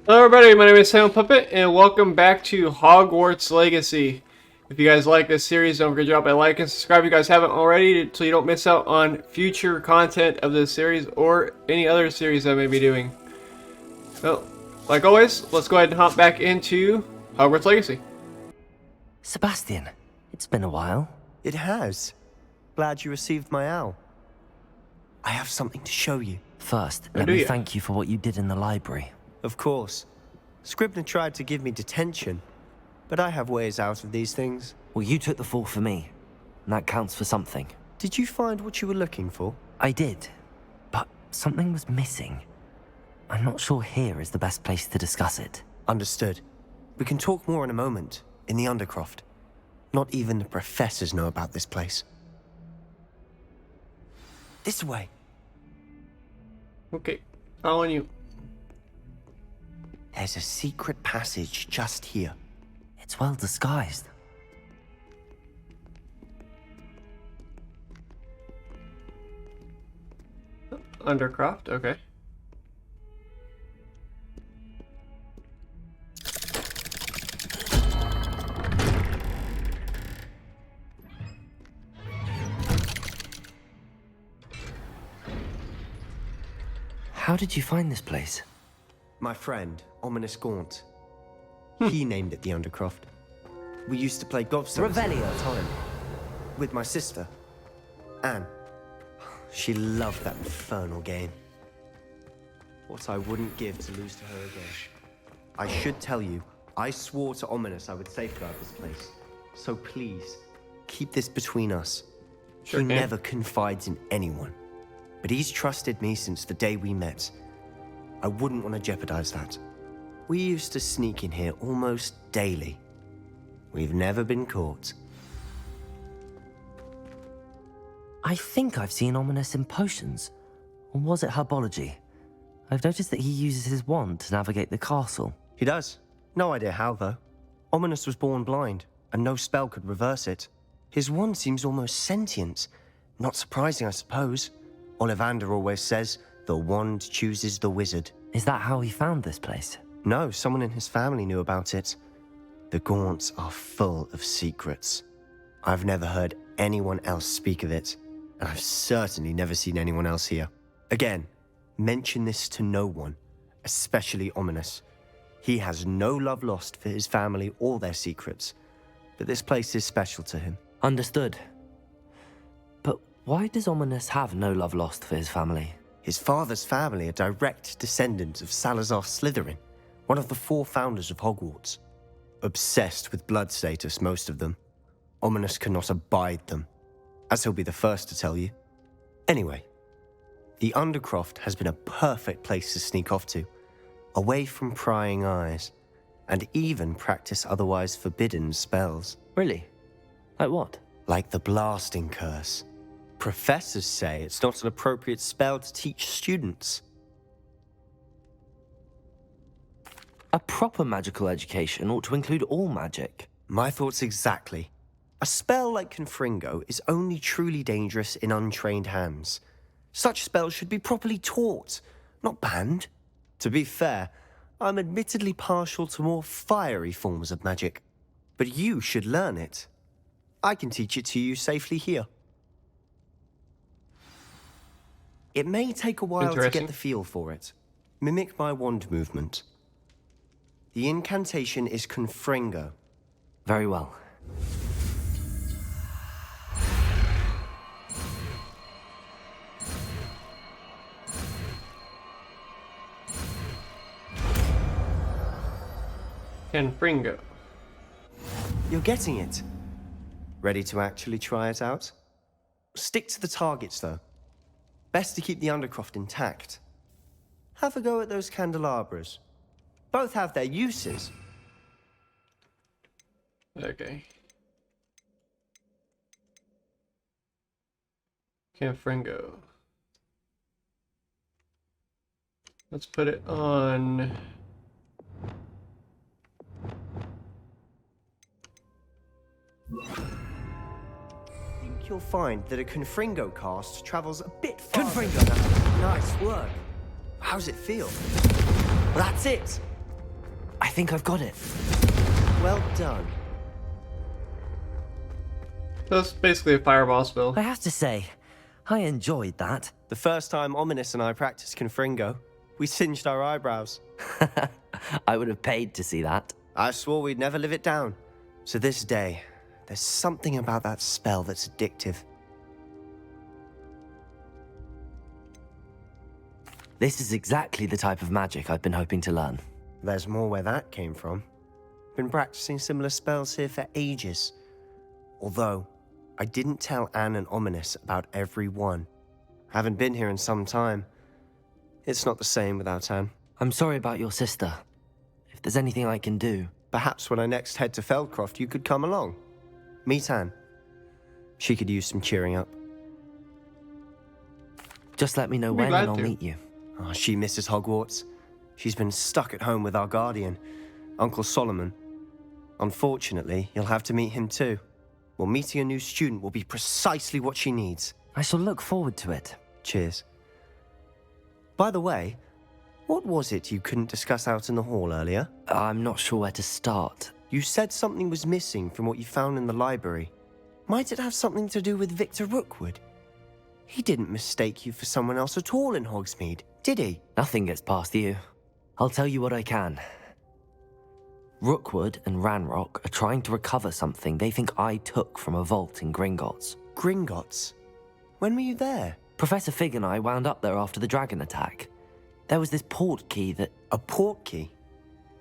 Hello everybody, my name is Sam Puppet, and welcome back to Hogwarts Legacy. If you guys like this series, don't forget to drop a like and subscribe if you guys haven't already, so you don't miss out on future content of this series or any other series I may be doing. So, like always, let's go ahead and hop back into Hogwarts Legacy. Sebastian, it's been a while. It has. Glad you received my owl. I have something to show you. First, Oh, let do me ya? thank you for what you did in the library. Of course. Scribner tried to give me detention, but I have ways out of these things. Well, you took the fall for me, and that counts for something. Did you find what you were looking for? I did, but something was missing. I'm not sure here is the best place to discuss it. Understood. We can talk more in a moment, in the Undercroft. Not even the professors know about this place. This way. Okay, following you. There's a secret passage just here. It's well disguised. Undercroft, okay. How did you find this place? My friend, Ominous Gaunt. He named it the Undercroft. We used to play gobstones Revelio. all the time. With my sister, Anne. She loved that infernal game. What I wouldn't give to lose to her again. I should tell you, I swore to Ominous I would safeguard this place. So please, keep this between us. Sure He can. never confides in anyone. But he's trusted me since the day we met. I wouldn't want to jeopardize that. We used to sneak in here almost daily. We've never been caught. I think I've seen Ominous in potions. Or was it herbology? I've noticed that he uses his wand to navigate the castle. He does. No idea how, though. Ominous was born blind, and no spell could reverse it. His wand seems almost sentient. Not surprising, I suppose. Ollivander always says, the wand chooses the wizard. Is that how he found this place? No, someone in his family knew about it. The Gaunts are full of secrets. I've never heard anyone else speak of it, and I've certainly never seen anyone else here. Again, mention this to no one, especially Ominous. He has no love lost for his family or their secrets, but this place is special to him. Understood. But why does Ominous have no love lost for his family? His father's family are direct descendants of Salazar Slytherin, one of the 4 founders of Hogwarts. Obsessed with blood status, most of them. Ominous cannot abide them, as he'll be the first to tell you. Anyway, the Undercroft has been a perfect place to sneak off to, away from prying eyes, and even practice otherwise forbidden spells. Really? Like what? Like the blasting curse. Professors say it's not an appropriate spell to teach students. A proper magical education ought to include all magic. My thoughts exactly. A spell like Confringo is only truly dangerous in untrained hands. Such spells should be properly taught, not banned. To be fair, I'm admittedly partial to more fiery forms of magic. But you should learn it. I can teach it to you safely here. It may take a while to Interesting. get the feel for it. Mimic my wand movement. The incantation is Confringo. Very well. Confringo. You're getting it. Ready to actually try it out? Stick to the targets, though. Best to keep the Undercroft intact. Have a go at those candelabras. Both have their uses. Okay. Confringo. Let's put it on. Think you'll find that a Confringo cast travels a bit faster. Confringo! Nice work. How's it feel? That's it. think I've got it. Well done. So it's basically a fireball spell. I have to say, I enjoyed that. The first time Ominous and I practiced Confringo, we singed our eyebrows. I would have paid to see that. I swore we'd never live it down. So this day, there's something about that spell that's addictive. This is exactly the type of magic I've been hoping to learn. There's more where that came from. Been practicing similar spells here for ages. Although, I didn't tell Anne and Ominous about every one. Haven't been here in some time. It's not the same without Anne. I'm sorry about your sister. If there's anything I can do... Perhaps when I next head to Feldcroft, you could come along. Meet Anne. She could use some cheering up. Just let me know when and I'll meet you. Oh, she misses Hogwarts. She's been stuck at home with our guardian, Uncle Solomon. Unfortunately, you'll have to meet him too. Well, meeting a new student will be precisely what she needs. I shall look forward to it. Cheers. By the way, what was it you couldn't discuss out in the hall earlier? I'm not sure where to start. You said something was missing from what you found in the library. Might it have something to do with Victor Rookwood? He didn't mistake you for someone else at all in Hogsmeade, did he? Nothing gets past you. I'll tell you what I can. Rookwood and Ranrock are trying to recover something they think I took from a vault in Gringotts. Gringotts? When were you there? Professor Fig and I wound up there after the dragon attack. There was this port key that... A port key?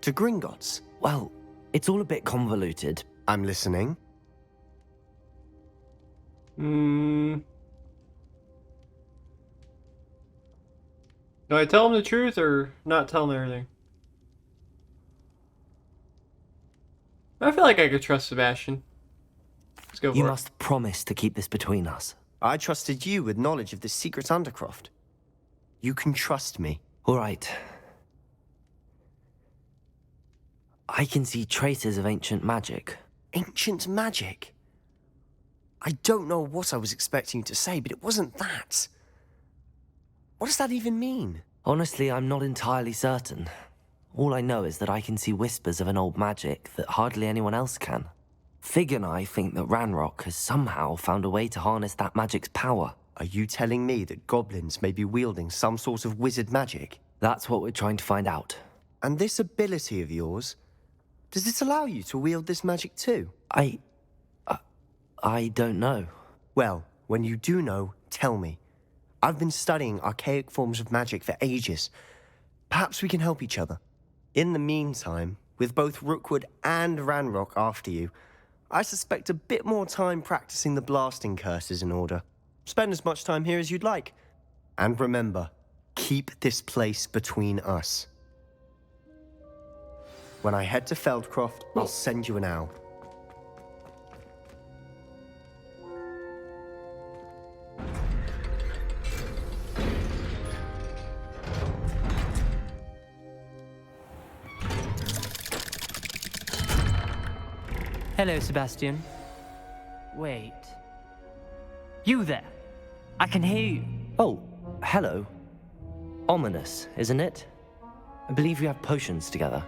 To Gringotts? Well, it's all a bit convoluted. I'm listening. Do I tell him the truth or not tell him everything? I feel like I could trust Sebastian. Let's go for it. You must promise to keep this between us. I trusted you with knowledge of the secret Undercroft. You can trust me. All right. I can see traces of ancient magic. Ancient magic? I don't know what I was expecting you to say, but it wasn't that. What does that even mean? Honestly, I'm not entirely certain. All I know is that I can see whispers of an old magic that hardly anyone else can. Fig and I think that Ranrock has somehow found a way to harness that magic's power. Are you telling me that goblins may be wielding some sort of wizard magic? That's what we're trying to find out. And this ability of yours, does it allow you to wield this magic too? I don't know. Well, when you do know, tell me. I've been studying archaic forms of magic for ages. Perhaps we can help each other. In the meantime, with both Rookwood and Ranrock after you, I suspect a bit more time practicing the blasting curse is in order. Spend as much time here as you'd like. And remember, keep this place between us. When I head to Feldcroft, I'll send you an owl. Hello, Sebastian. Wait. You there? I can hear you. Oh, hello. Ominous, isn't it? I believe you have potions together.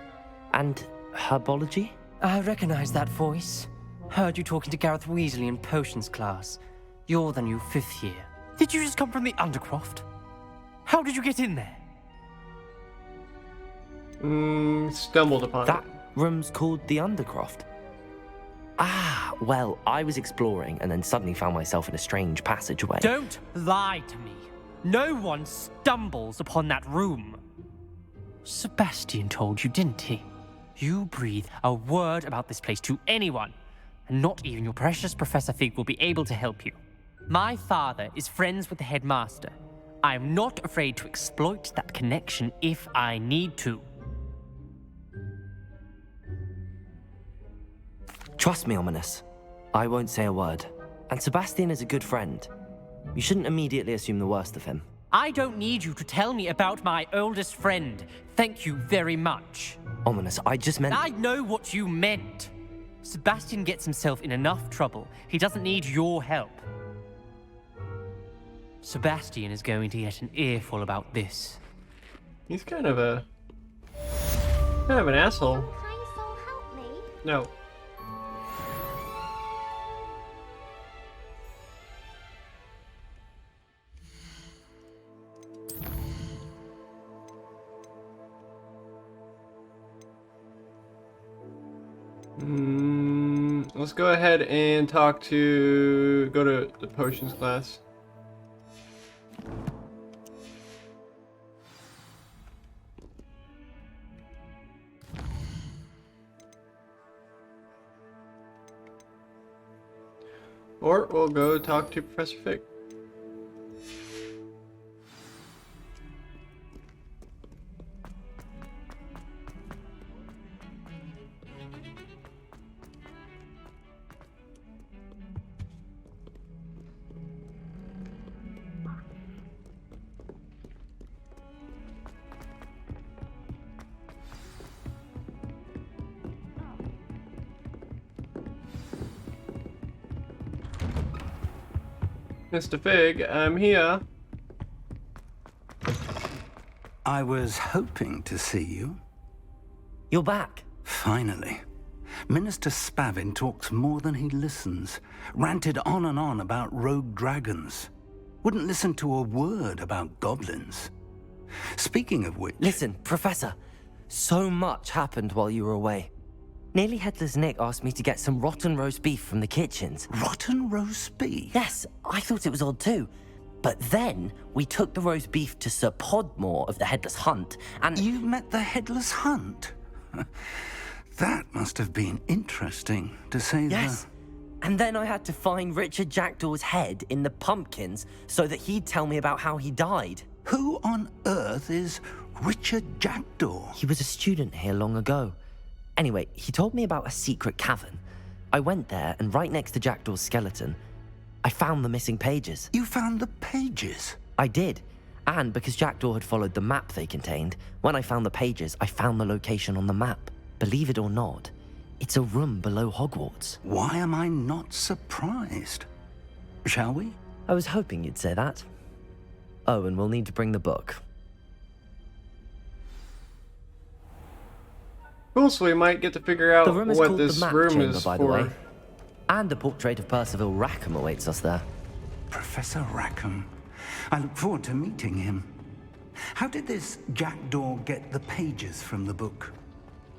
And herbology? I recognize that voice. Heard you talking to Gareth Weasley in potions class. You're the new 5th year. Did you just come from the Undercroft? How did you get in there? Stumbled upon That it. room's called the Undercroft. Ah, well, I was exploring and then suddenly found myself in a strange passageway. Don't lie to me. No one stumbles upon that room. Sebastian told you, didn't he? You breathe a word about this place to anyone, and not even your precious Professor Fig will be able to help you. My father is friends with the headmaster. I am not afraid to exploit that connection if I need to. Trust me, Ominous. I won't say a word. And Sebastian is a good friend. You shouldn't immediately assume the worst of him. I don't need you to tell me about my oldest friend. Thank you very much. Ominous, I just meant... I know what you meant. Sebastian gets himself in enough trouble. He doesn't need your help. Sebastian is going to get an earful about this. He's kind of a Kind of an asshole. Kind soul, help me. No. Let's go ahead and go to the potions class. Or we'll go talk to Professor Fig. Mr. Fig, I'm here. I was hoping to see you. You're back. Finally. Minister Spavin talks more than he listens. Ranted on and on about rogue dragons. Wouldn't listen to a word about goblins. Speaking of which... Listen, Professor. So much happened while you were away. Nearly Headless Nick asked me to get some rotten roast beef from the kitchens. Rotten roast beef? Yes, I thought it was odd too. But then we took the roast beef to Sir Podmore of the Headless Hunt, and... You met the Headless Hunt? That must have been interesting, to say the... Yes. And then I had to find Richard Jackdaw's head in the pumpkins so that he'd tell me about how he died. Who on earth is Richard Jackdaw? He was a student here long ago. Anyway, he told me about a secret cavern. I went there, and right next to Jackdaw's skeleton, I found the missing pages. You found the pages? I did. And because Jackdaw had followed the map they contained, when I found the pages, I found the location on the map. Believe it or not, it's a room below Hogwarts. Why am I not surprised? Shall we? I was hoping you'd say that. Oh, and we'll need to bring the book. Cool, so we might get to figure out The room is what called this the Map room Chamber, is by the for. way. And a portrait of Percival Rackham awaits us there. Professor Rackham. I look forward to meeting him. How did this Jackdaw get the pages from the book?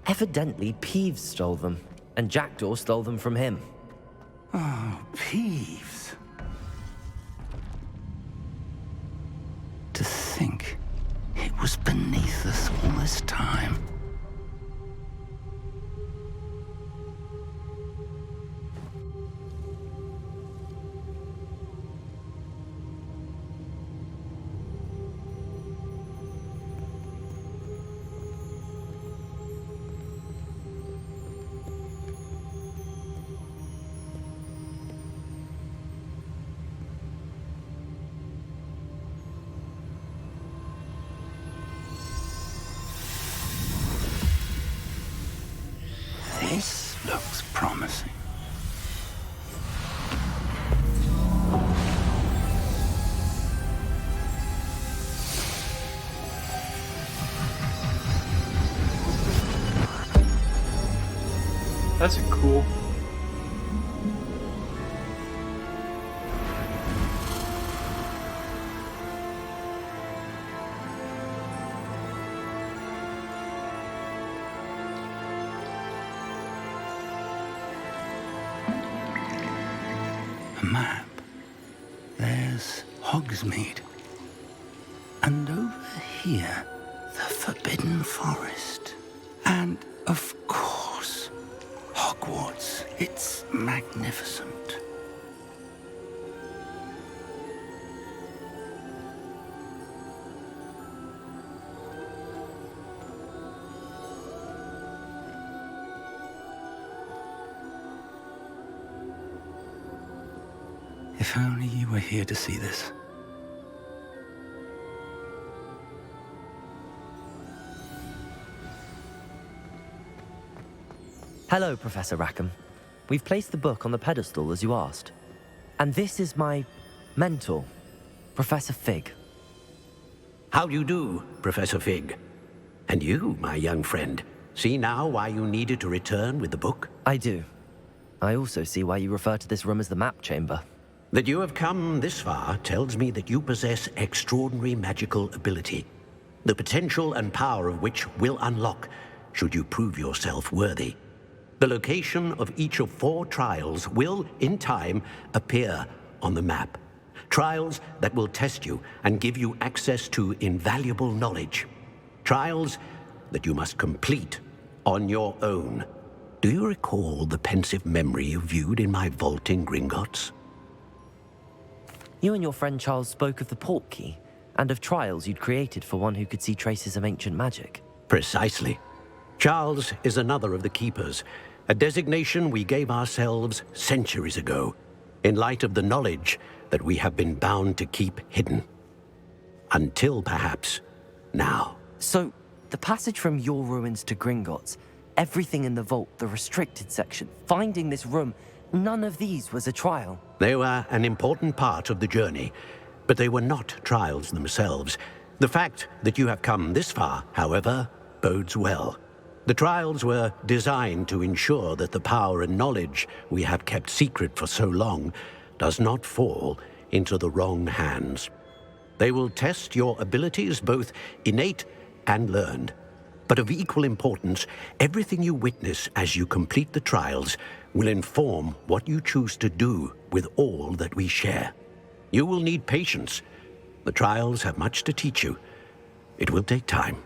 Evidently, Peeves stole them, and Jackdaw stole them from him. Oh, Peeves. To think it was beneath us all this time. This looks promising. That's cool. A map. There's Hogsmeade. And over here, the Forbidden Forest. And, of course, Hogwarts. It's magnificent. If only you were here to see this. Hello, Professor Rackham. We've placed the book on the pedestal as you asked. And this is my mentor, Professor Fig. How do you do, Professor Fig? And you, my young friend, See now why you needed to return with the book? I do. I also see why you refer to this room as the map chamber. That you have come this far tells me that you possess extraordinary magical ability, the potential and power of which will unlock should you prove yourself worthy. The location of each of 4 trials will, in time, appear on the map. Trials that will test you and give you access to invaluable knowledge. Trials that you must complete on your own. Do you recall the pensive memory you viewed in my vault in Gringotts? You and your friend Charles spoke of the port key, and of trials you'd created for one who could see traces of ancient magic. Precisely. Charles is another of the Keepers, a designation we gave ourselves centuries ago, in light of the knowledge that we have been bound to keep hidden. Until, perhaps, now. So, the passage from your ruins to Gringotts, everything in the vault, the restricted section, finding this room, none of these was a trial. They were an important part of the journey, but they were not trials themselves. The fact that you have come this far, however, bodes well. The trials were designed to ensure that the power and knowledge we have kept secret for so long does not fall into the wrong hands. They will test your abilities, both innate and learned. But of equal importance, everything you witness as you complete the trials will inform what you choose to do with all that we share. You will need patience. The trials have much to teach you. It will take time.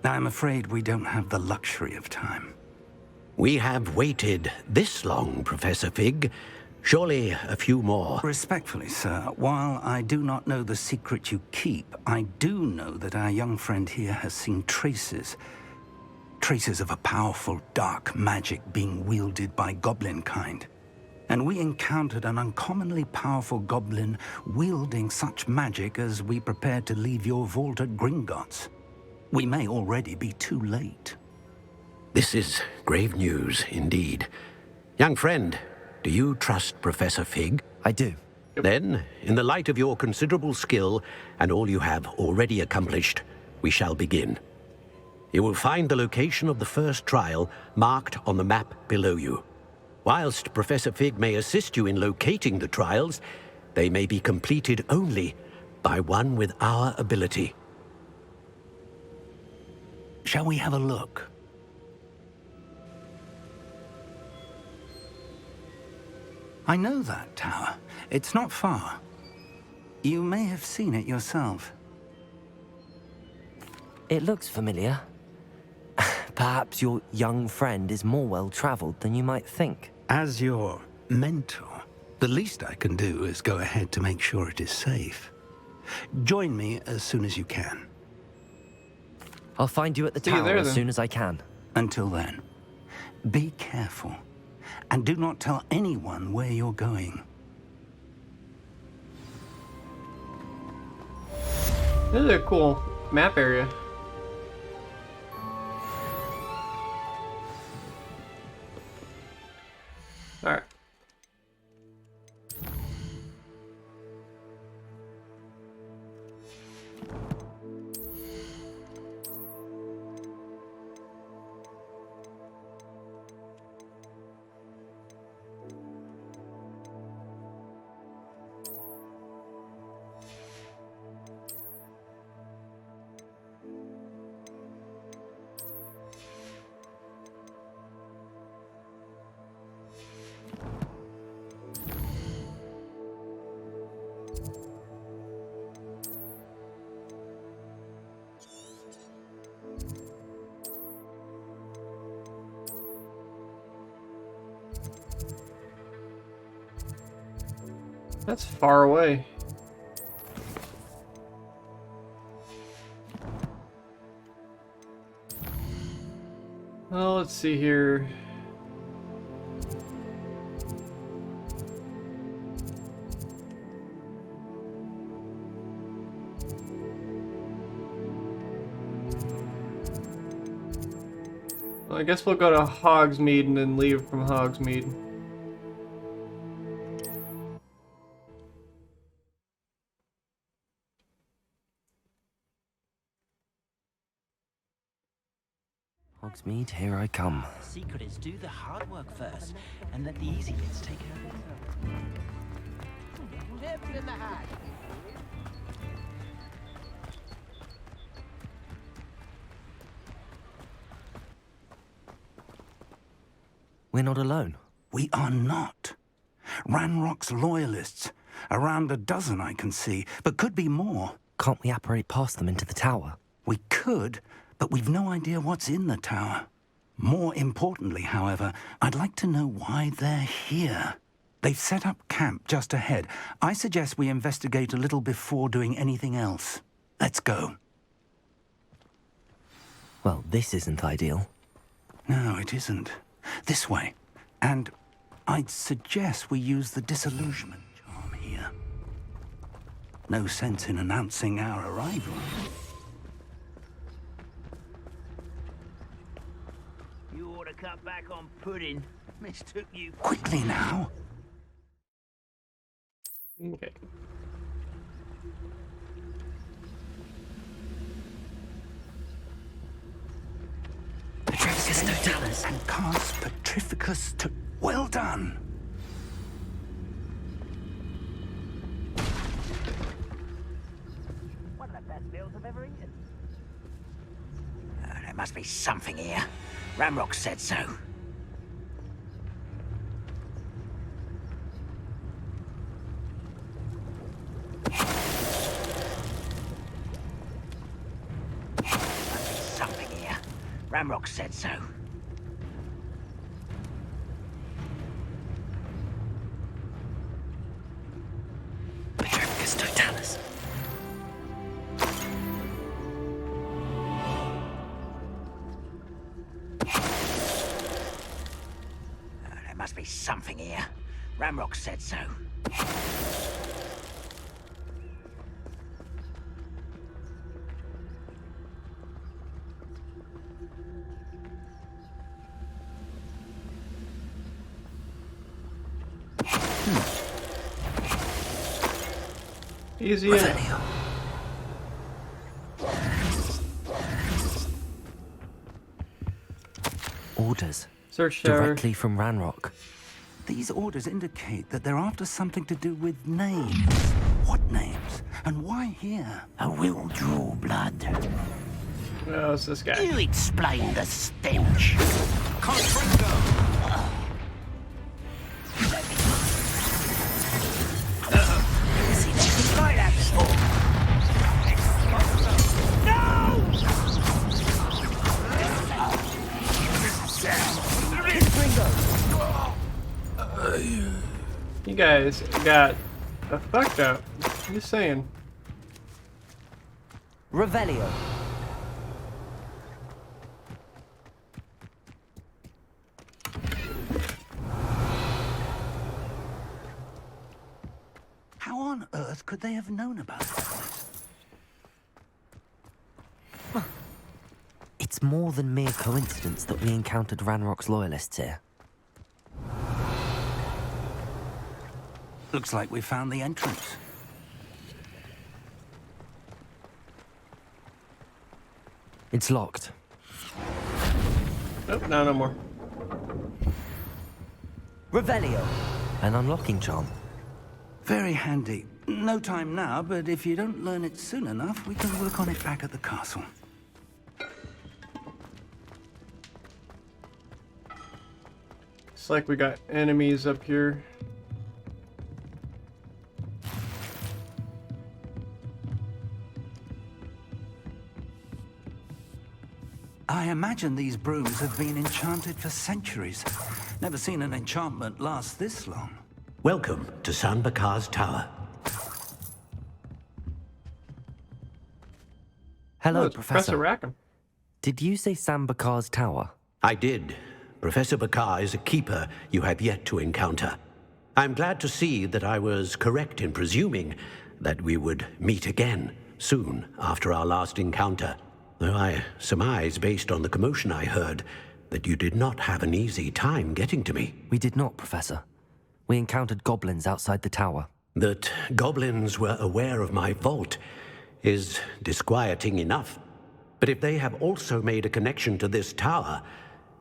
I'm afraid we don't have the luxury of time. We have waited this long, Professor Fig. Surely a few more. Respectfully, sir, while I do not know the secret you keep, I do know that our young friend here has seen traces of a powerful dark magic being wielded by goblin kind. And we encountered an uncommonly powerful goblin wielding such magic as we prepared to leave your vault at Gringotts. We may already be too late. This is grave news indeed. Young friend, do you trust Professor Fig? I do. Then, in the light of your considerable skill and all you have already accomplished, we shall begin. You will find the location of the first trial marked on the map below you. Whilst Professor Fig may assist you in locating the trials, they may be completed only by one with our ability. Shall we have a look? I know that tower. It's not far. You may have seen it yourself. It looks familiar. Perhaps your young friend is more well-traveled than you might think. As your mentor, the least I can do is go ahead to make sure it is safe. Join me as soon as you can. I'll find you at the See you tower there, as then. soon as I can. Until then, be careful. And do not tell anyone where you're going. This is a cool map area. Alright. That's far away. Well, let's see here. Well, I guess we'll go to Hogsmeade and then leave from Hogsmeade. Hogsmeade, here I come. The secret is do the hard work first, and let the easy bits take care of themselves. Nip in the hat. We're not alone. We are not. Ranrock's loyalists. Around a dozen I can see, but could be more. Can't we apparate past them into the tower? We could, but we've no idea what's in the tower. More importantly, however, I'd like to know why they're here. They've set up camp just ahead. I suggest we investigate a little before doing anything else. Let's go. Well, this isn't ideal. No, it isn't. This way. And I'd suggest we use the disillusionment charm here. No sense in announcing our arrival. You ought to cut back on pudding. Mistook you. Quickly now. Okay. Petrificus Totalis. And cast Petrificus to... Well done. One of the best meals I've ever eaten. There must be something here. Ranrock said so. Something here. Ranrock said so. Petrificus Totalis. There must be something here. Ranrock said so. Easy in. Orders. Search tower. Directly from Ranrock. These orders indicate that they're after something to do with names. What names? And why here? I will draw blood. Oh, it's this guy. You explain the stench. Seen anything like that before? You guys got a fucked up. I'm just saying. Revelio. How on earth could they have known about this? It's more than mere coincidence that we encountered Ranrock's loyalists here. Looks like we found the entrance. It's locked. Nope, no more. Revelio. An unlocking charm. Very handy. No time now, but if you don't learn it soon enough, we can work on it back at the castle. It's like we got enemies up here. I imagine these brooms have been enchanted for centuries. Never seen an enchantment last this long. Welcome to San Bakar's Tower. Hello, Oh, it's Professor Rackham. Did you say Sambakar's tower? I did. Professor Bakar is a keeper you have yet to encounter. I'm glad to see that I was correct in presuming that we would meet again soon after our last encounter. Though I surmise, based on the commotion I heard, that you did not have an easy time getting to me. We did not, Professor. We encountered goblins outside the tower. That goblins were aware of my vault is disquieting enough. But if they have also made a connection to this tower,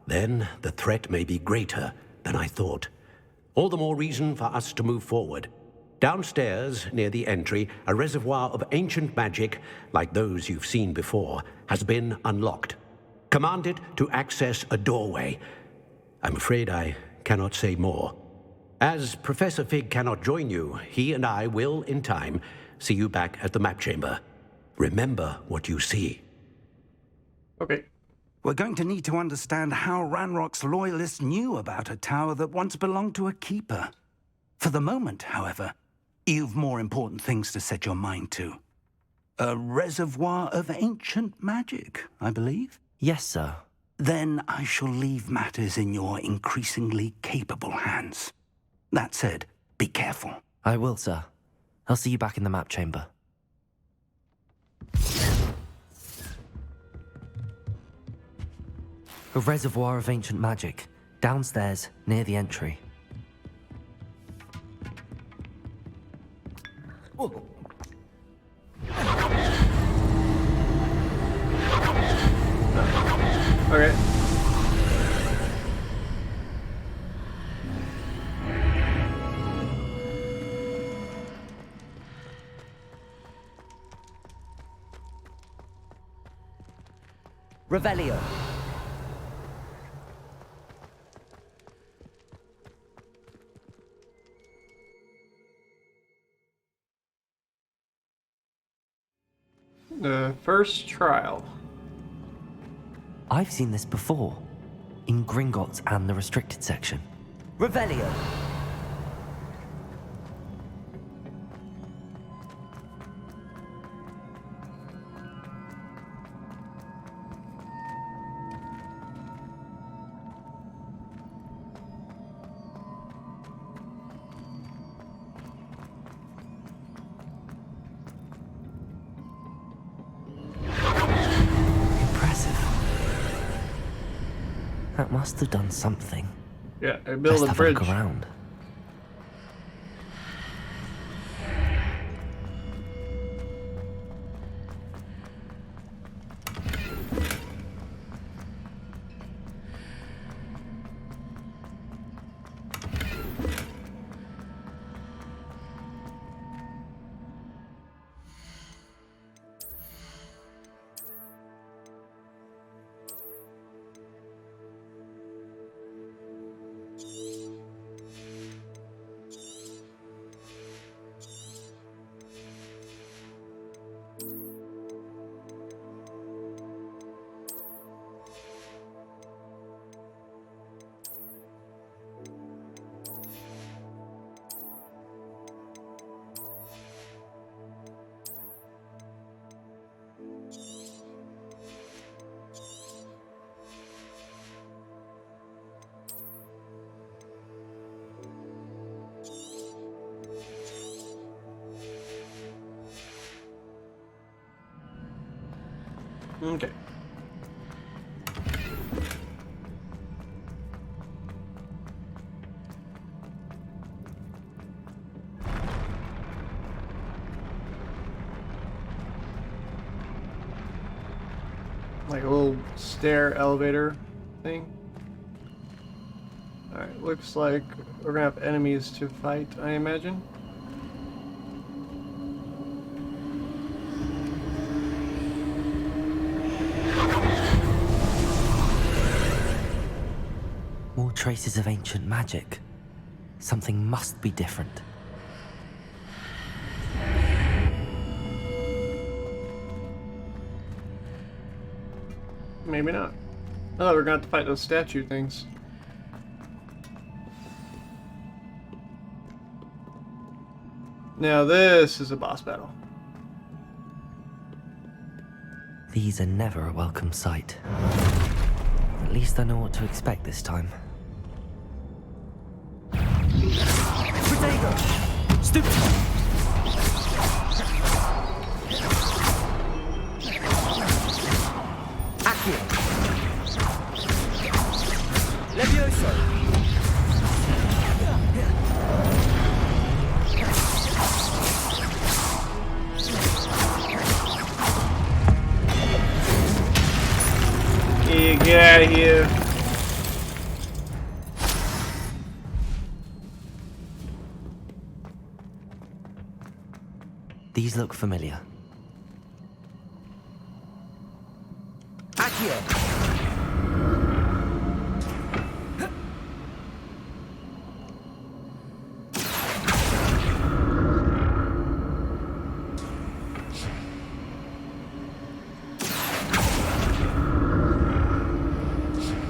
then the threat may be greater than I thought. All the more reason for us to move forward. Downstairs, near the entry, a reservoir of ancient magic, like those you've seen before, has been unlocked. Command it to access a doorway. I'm afraid I cannot say more. As Professor Fig cannot join you, he and I will, in time, see you back at the map chamber. Remember what you see. Okay. We're going to need to understand how Ranrock's loyalists knew about a tower that once belonged to a keeper. For the moment, however, you've more important things to set your mind to. A reservoir of ancient magic, I believe? Yes, sir. Then I shall leave matters in your increasingly capable hands. That said, be careful. I will, sir. I'll see you back in the map chamber. A reservoir of ancient magic, downstairs, near the entry. Okay. Revelio. The first trial. I've seen this before, in Gringotts and the restricted section. Revelio. That must have done something. Yeah, I built Let's a have bridge. a look around. Okay. Like a little stair elevator thing. Alright, looks like we're gonna have enemies to fight, I imagine. More traces of ancient magic. Something must be different. Maybe not. I thought we were gonna have to fight those statue things. Now this is a boss battle. These are never a welcome sight. At least I know what to expect this time. Protego! Stupid! Accio! Levioso! Yeah, get out of here. These look familiar. Accio!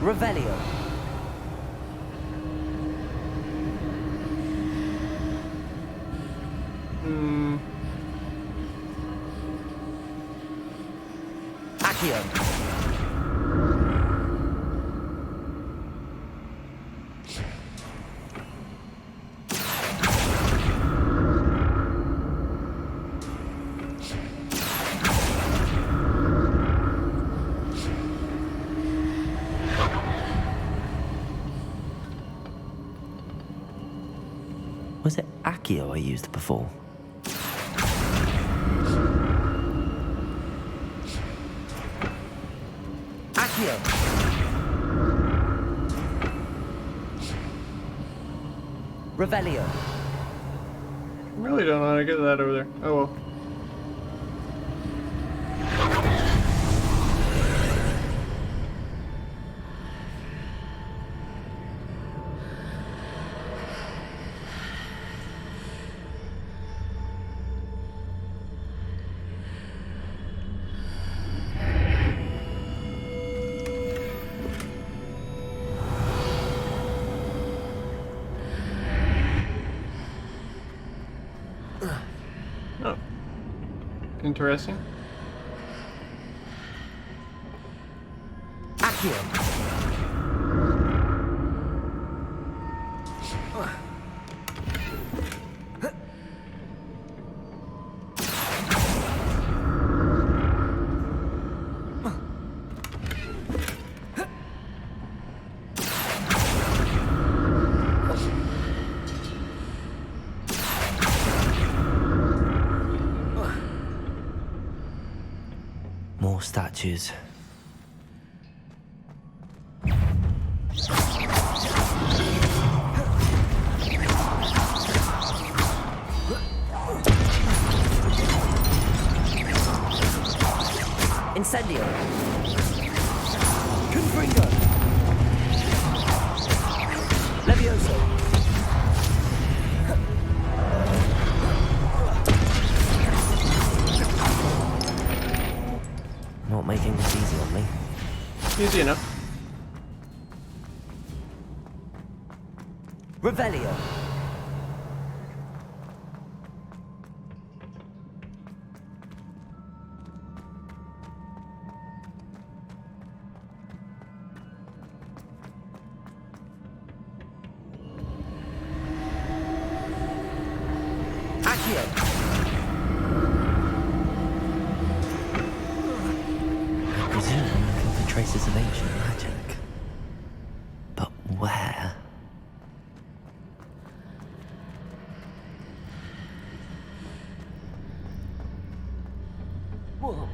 Revelio. Accio. Was it Accio I used before? Accio! Revelio. I really don't know how to get that over there. Oh well. Oh. Interesting. Accio. More statues. Incendio. Confringo. Levioso. Not making this easy on me. Easy enough. Revelio. Accio. I presume I'm looking for traces of ancient magic. But where? Whoa.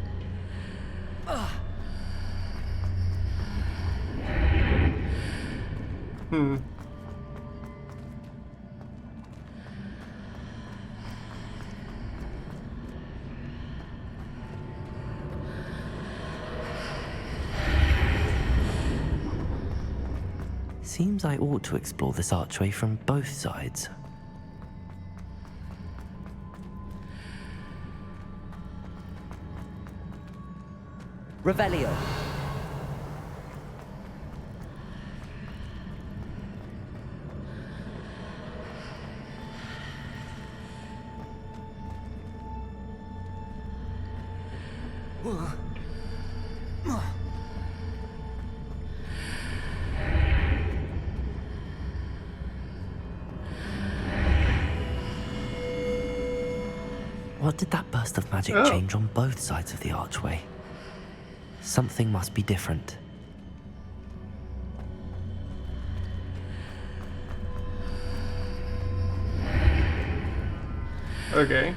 Seems I ought to explore this archway from both sides. Revelio. What did that burst of magic change on both sides of the archway? Something must be different. Okay.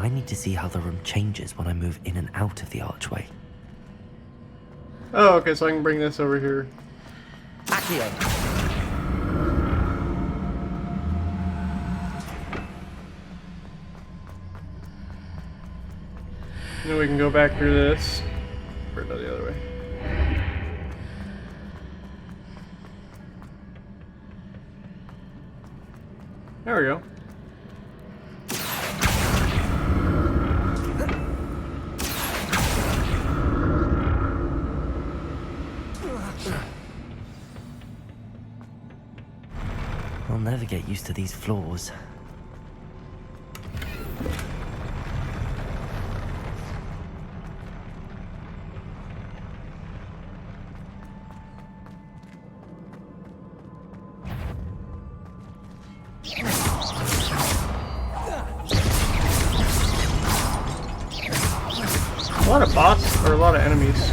I need to see how the room changes when I move in and out of the archway. Oh, okay, so I can bring this over here. Accio! And then we can go back through this. Or no, the other way. There we go. I'll never get used to these floors. A lot of boss, or a lot of enemies.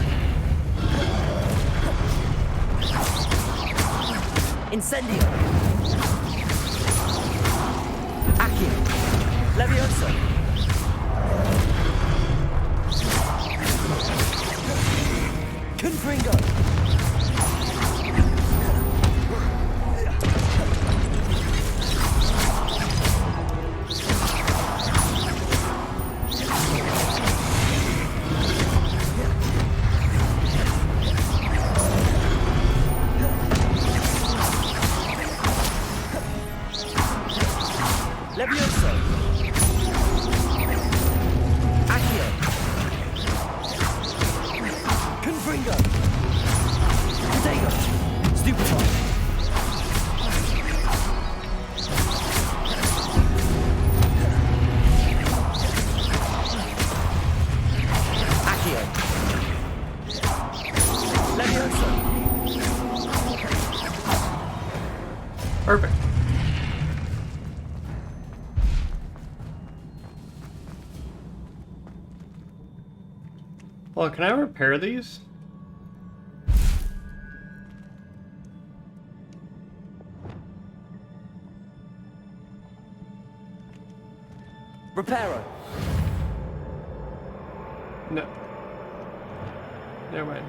Incendio! Accio! Levioso! Confringo! Levioso! Accio! Confringo! Potato! Stupefy! Accio! Levioso! Perfect. Well, can I repair these? Reparo! No. Never mind.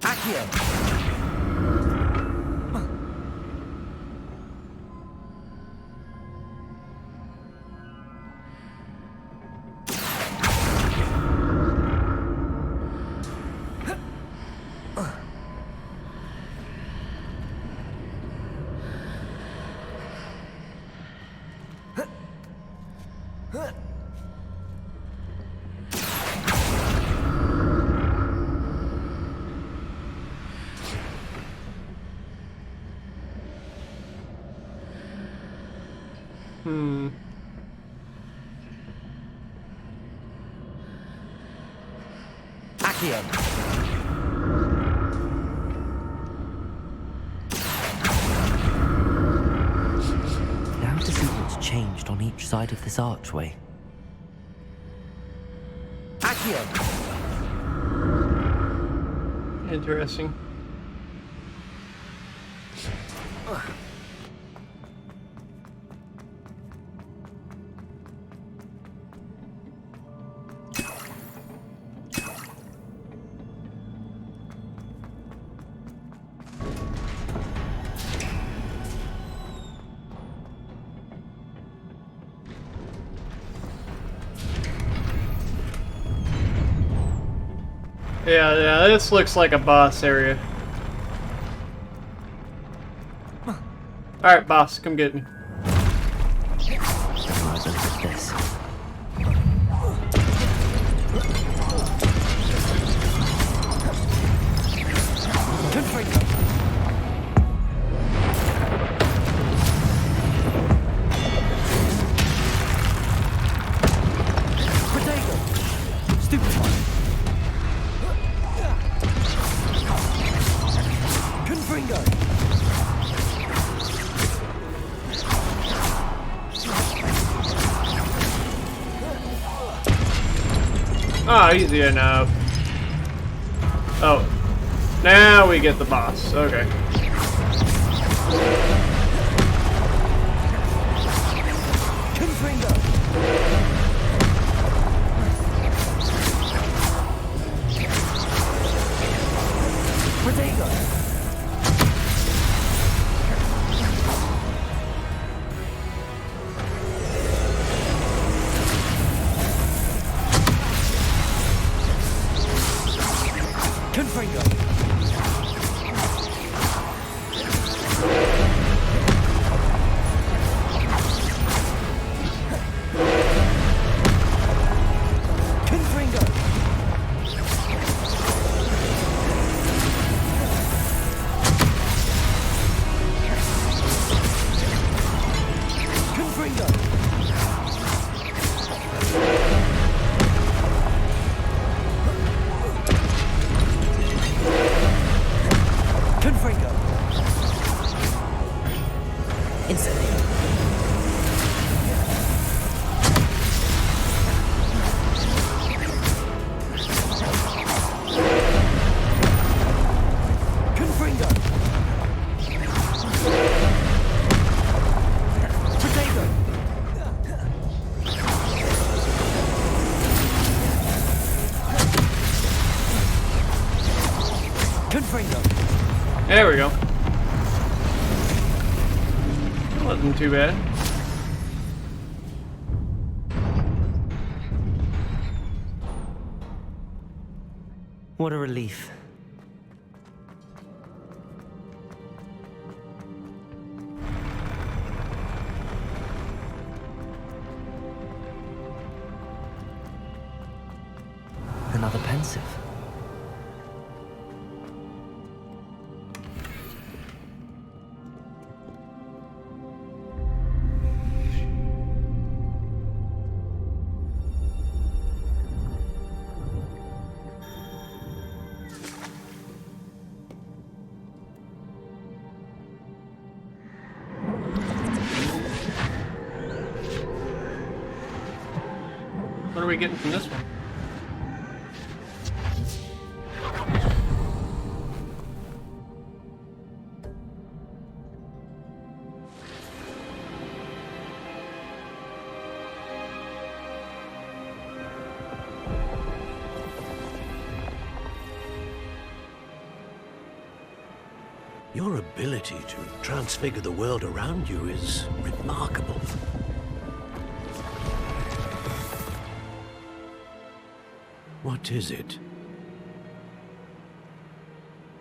Accio! Accio! Now to see what's changed on each side of this archway. Accio! Interesting. Yeah, this looks like a boss area. Alright, boss, come get me. Right, look at this. Oh, easy enough. Oh. Now we get the boss. Okay. There we go. Wasn't too bad. What a relief. Another pensive. What are we getting from this one? Your ability to transfigure the world around you is remarkable. What is it?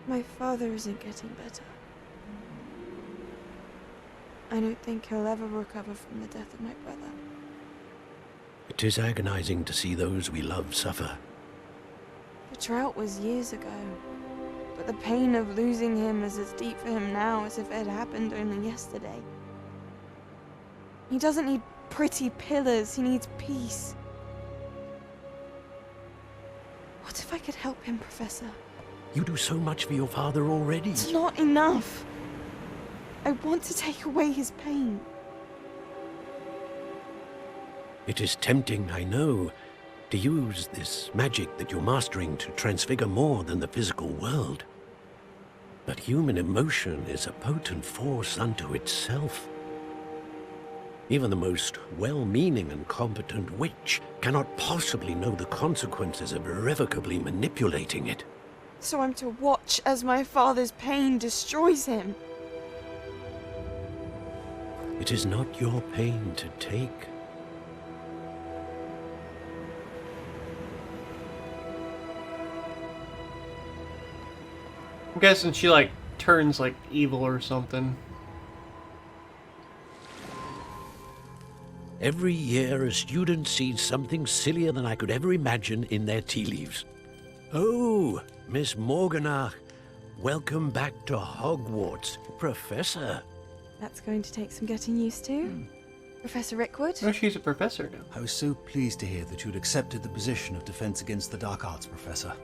My father isn't getting better. I don't think he'll ever recover from the death of my brother. It is agonizing to see those we love suffer. The drought was years ago, but the pain of losing him is as deep for him now as if it had happened only yesterday. He doesn't need pretty pillars, he needs peace. What if I could help him, Professor? You do so much for your father already. It's not enough. I want to take away his pain. It is tempting, I know, to use this magic that you're mastering to transfigure more than the physical world. But human emotion is a potent force unto itself. Even the most well-meaning and competent witch cannot possibly know the consequences of irrevocably manipulating it. So I'm to watch as my father's pain destroys him. It is not your pain to take. I'm guessing she like turns like evil or something. Every year a student sees something sillier than I could ever imagine in their tea leaves. Oh, Miss Morganach, welcome back to Hogwarts, Professor. That's going to take some getting used to. Professor Rickwood? Oh, she's a professor now. I was so pleased to hear that you'd accepted the position of Defense Against the Dark Arts, Professor.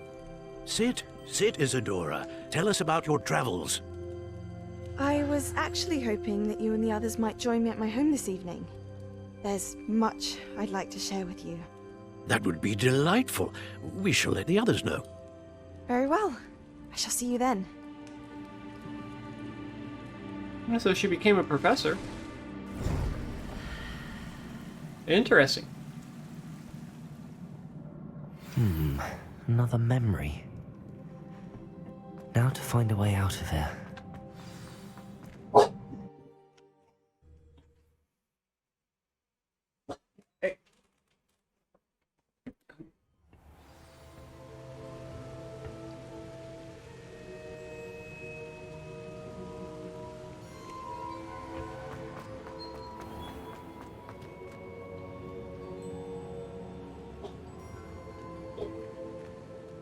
Sit, Isadora. Tell us about your travels. I was actually hoping that you and the others might join me at my home this evening. There's much I'd like to share with you. That would be delightful. We shall let the others know. Very well. I shall see you then. So she became a professor. Interesting. Another memory. Now to find a way out of here. Hey.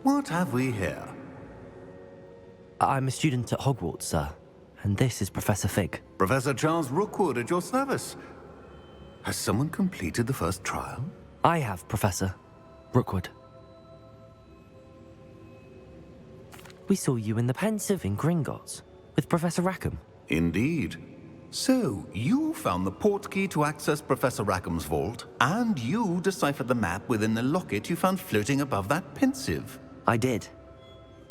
What have we here? I'm a student at Hogwarts, sir. And this is Professor Fig. Professor Charles Rookwood at your service. Has someone completed the first trial? I have, Professor Rookwood. We saw you in the Pensive in Gringotts with Professor Rackham. Indeed. So, you found the portkey to access Professor Rackham's vault, and you deciphered the map within the locket you found floating above that Pensive. I did.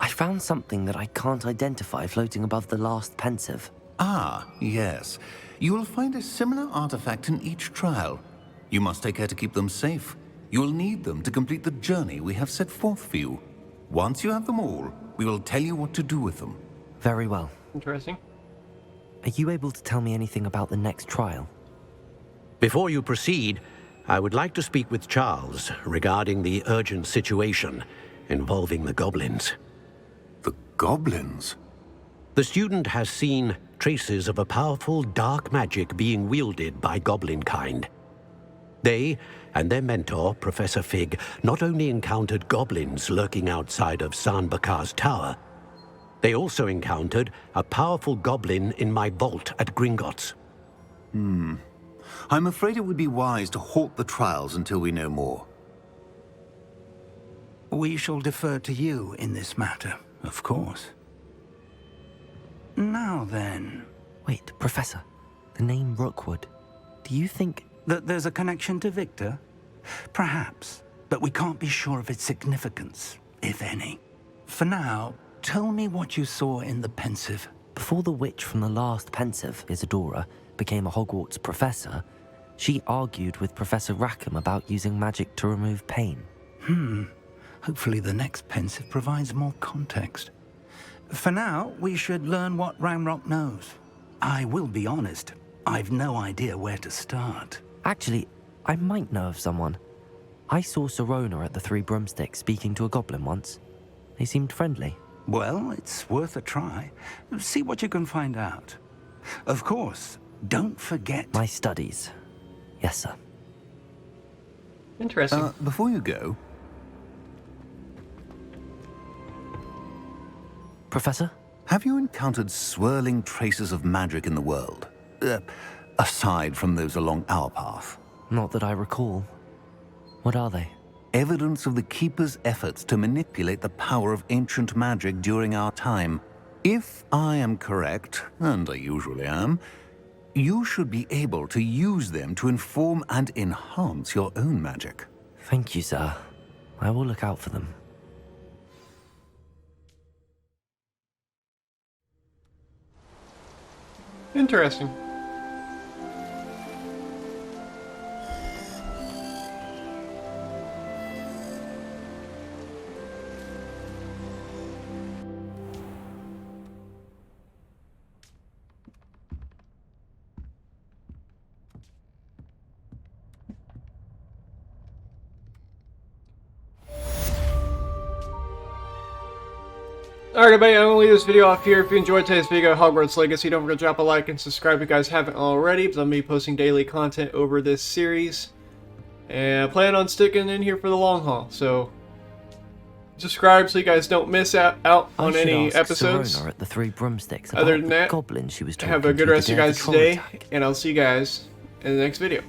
I found something that I can't identify floating above the last Pensive. Ah, yes. You will find a similar artifact in each trial. You must take care to keep them safe. You will need them to complete the journey we have set forth for you. Once you have them all, we will tell you what to do with them. Very well. Interesting. Are you able to tell me anything about the next trial? Before you proceed, I would like to speak with Charles regarding the urgent situation involving the goblins. The goblins? The student has seen traces of a powerful dark magic being wielded by goblin kind. They and their mentor, Professor Fig, not only encountered goblins lurking outside of San Bakar's tower, they also encountered a powerful goblin in my vault at Gringotts. I'm afraid it would be wise to halt the trials until we know more. We shall defer to you in this matter, of course. Now then... Wait, Professor. The name Rookwood. Do you think... that there's a connection to Victor? Perhaps, but we can't be sure of its significance, if any. For now, tell me what you saw in the Pensive. Before the witch from the last Pensive, Isadora, became a Hogwarts professor, she argued with Professor Rackham about using magic to remove pain. Hopefully the next Pensive provides more context. For now, we should learn what Ranrock knows. I will be honest, I've no idea where to start. Actually, I might know of someone. I saw Sirona at the Three Broomsticks speaking to a goblin once. They seemed friendly. Well, it's worth a try. See what you can find out. Of course, don't forget... My studies. Yes, sir. Interesting. Before you go... Professor? Have you encountered swirling traces of magic in the world? Aside from those along our path? Not that I recall. What are they? Evidence of the Keeper's efforts to manipulate the power of ancient magic during our time. If I am correct, and I usually am, you should be able to use them to inform and enhance your own magic. Thank you, sir. I will look out for them. Interesting. Alright everybody, I'm going to leave this video off here. If you enjoyed today's video of Hogwarts Legacy, don't forget to drop a like and subscribe if you guys haven't already, because I'm going to be posting daily content over this series. And I plan on sticking in here for the long haul, so subscribe so you guys don't miss out on any episodes. Sirona at the Three Broomsticks Other about than the that, goblin she was have a good rest of your guys' day, and I'll see you guys in the next video.